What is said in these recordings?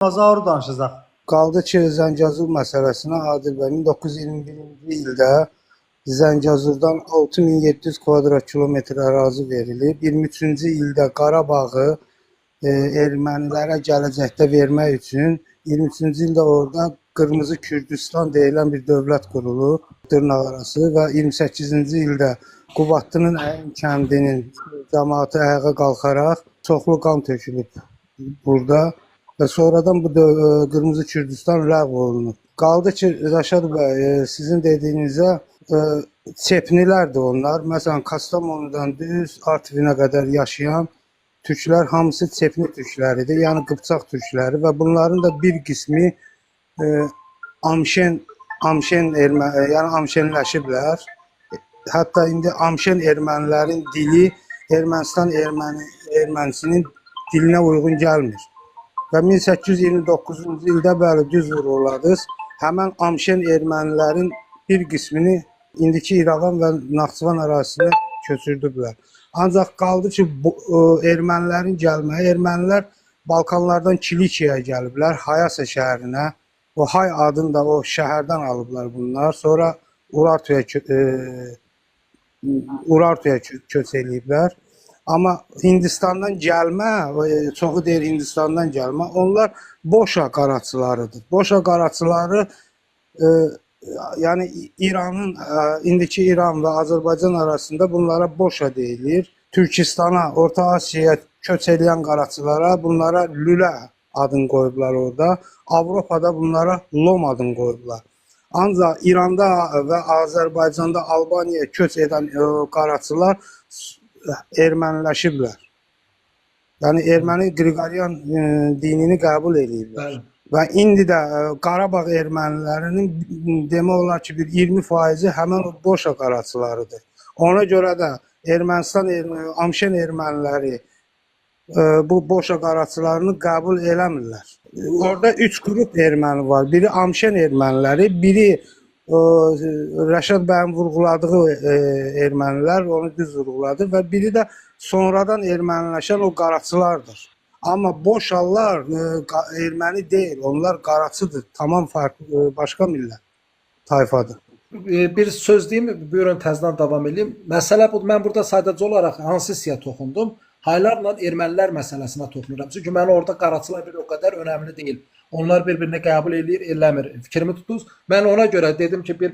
Azar danışacaq. Qaldı ki, Zəngəzur məsələsinə Adil bəy 1921-ci ildə Zəngəzurdan 6700 kvadrat kilometr ərazi verilib. 23-cü ildə Qarabağı ermənilərə gələcəkdə vermək üçün 23-cü ildə orada Qırmızı Kürdistan deyilən bir dövlət qurulub, dırnaqarası və 28-ci ildə Qubadlının Əyin kəndinin cəmaatı ayağa qalxaraq çoxlu qan tökülüb burada. Və sonradan bu Qırmızı Kürdistan ləğv olunub. Qaldı ki, Rəşad bəy, sizin dediyinizə çepnilərdir onlar. Məsələn, Kastamonudan düz Artvinə qədər yaşayan türklər hamısı çepni türkləridir, yəni Qıpçaq türkləri və bunların da bir qismi amşenləşiblər. Hətta indi amşen ermənilərin dili Ermənistan ermənisinin dilinə uyğun gəlmir. Və 1829-cu ildə bəli düz vururladınız. Həmən amşen ermənilərin bir qismini indiki İrəvan və Naxçıvan ərazisinə köçürdüblər. Ancaq qaldı ki, ermənilərin gəlməyi, ermənilər Balkanlardan Kilikiyaya gəliblər, Hayasa şəhərinə. O Hay adını da o şəhərdən alıblar bunlar. Sonra Urartuya köç eləyiblər. Amma Hindistandan gəlmə, çoxu deyir Hindistandan gəlmə, onlar Boşa qaraçılarıdır. Boşa qaraçıları, yəni İranın, indiki İran və Azərbaycan arasında bunlara Boşa deyilir. Türkistana, Orta Asiyaya köç eləyən qaraçılara bunlara Lülə adını qoyublar orada. Avropada bunlara Lom adını qoyublar. Ancaq İranda və Azərbaycanda Albaniyaya köç edən qaraçılar erməniləşiblər. Yəni erməni Qriqoryan dinini qəbul ediblər. Və indi də Qarabağ ermənilərinin demək olar ki, bir 20% həmin o Boşa qaraçılarıdır. Ona görə də Ermənistan amşen erməniləri bu Boşa qaraçılarını qəbul eləmirlər. Orada 3 qrup erməni var. Biri amşen erməniləri, biri Rəşad bəyin vurğuladığı ermənilər, onu düz vurğuladı və biri də sonradan erməniləşən o qaraçılardır. Amma Boşallar erməni deyil, onlar qaraçıdır, tamam farklı, başqa millət, tayfadır. Bir söz deyim, buyurun təzədən davam edeyim. Məsələ budur, mən burada sadəcə olaraq hansı hissəyə toxundum? Haylarla ermənilər məsələsinə toxunuram. Çünki mən orada qaraçılar bir o qədər önəmli deyil. Onlar bir-birini qəbul edir, eləmir. Fikrimi tutdunuz. Mən ona görə dedim ki, bir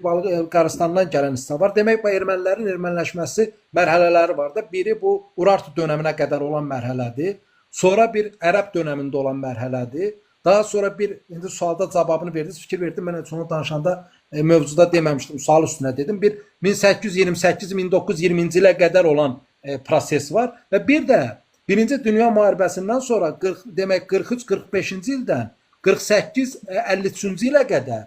Qarastandan gələn hissə var. Demək, bu ermənilərin erməniləşməsi mərhələləri var da. Biri bu Urartu dönəminə qədər olan mərhələdir. Sonra bir Ərəb dönəmində olan mərhələdir. Daha sonra bir, indi sualda cavabını verdiniz, fikir verdim. Mən onu danışanda mövzuda deməmişdim, sual üstünə dedim. Bir 1828-1920-ci ilə qədər olan proses var. Və bir də Birinci Dünya müharibəsindən sonra demək 43-45-ci ildən 48-53-cü ilə qədər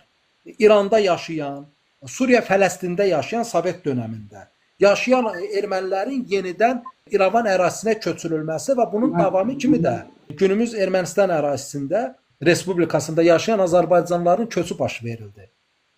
İranda yaşayan, Suriya, Fələstində yaşayan Sovet dönəmində yaşayan ermənilərin yenidən İrəvan ərazisinə köçürülməsi və bunun davamı kimi də günümüz Ermənistan ərazisində, Respublikasında yaşayan Azərbaycanlıların köçü baş verildi.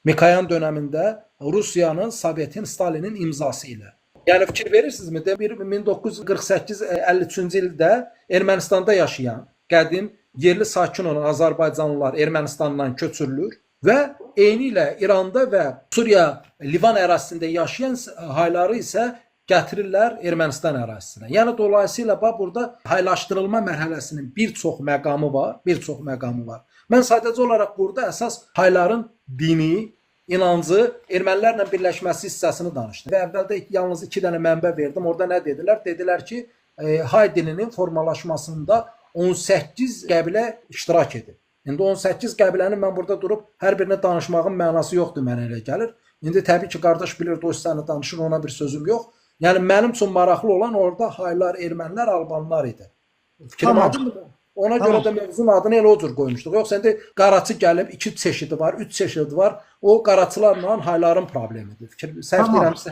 Mikoyan dönəmində Rusiyanın, Sovetin, Stalinin imzası ilə. Yəni fikir verirsinizmi? 1948-53-cü ildə Ermənistanda yaşayan qədim yerli sakin olan Azərbaycanlılar Ermənistandan köçürülür və eyni ilə İranda və Suriya, Livan ərazisində yaşayan hayları isə gətirirlər Ermənistan ərazisinə. Yəni dolayısıyla burada haylaşdırılma mərhələsinin bir çox məqamı var, Mən sadəcə olaraq burada əsas hayların dini, inancı, ermənilərlə birləşməsi hissəsini danışdım. Və əvvəldə yalnız 2 dənə mənbə verdim. Orada nə dedilər? Dedilər ki, hay dilinin formalaşmasında 18 qəbilə iştirak edib. İndi 18 qəbilənin mən burada durub hər birini danışmağın mənası yoxdur, mənə elə gəlir. İndi təbii ki, qardaş bilir, dost səni danışır, ona bir sözüm yox. Yəni mənim üçün maraqlı olan orada haylar, ermənilər, albanlar idi. Fikrim aydındır mı? Ona görə də mövzunun adını elə o cür qoymuşduq. Yoxsa indi qaraçı gəlib 2 çeşidi var, 3 çeşidi var. O qaraçılarla hayların problemidir. Səhv deyirəmsə.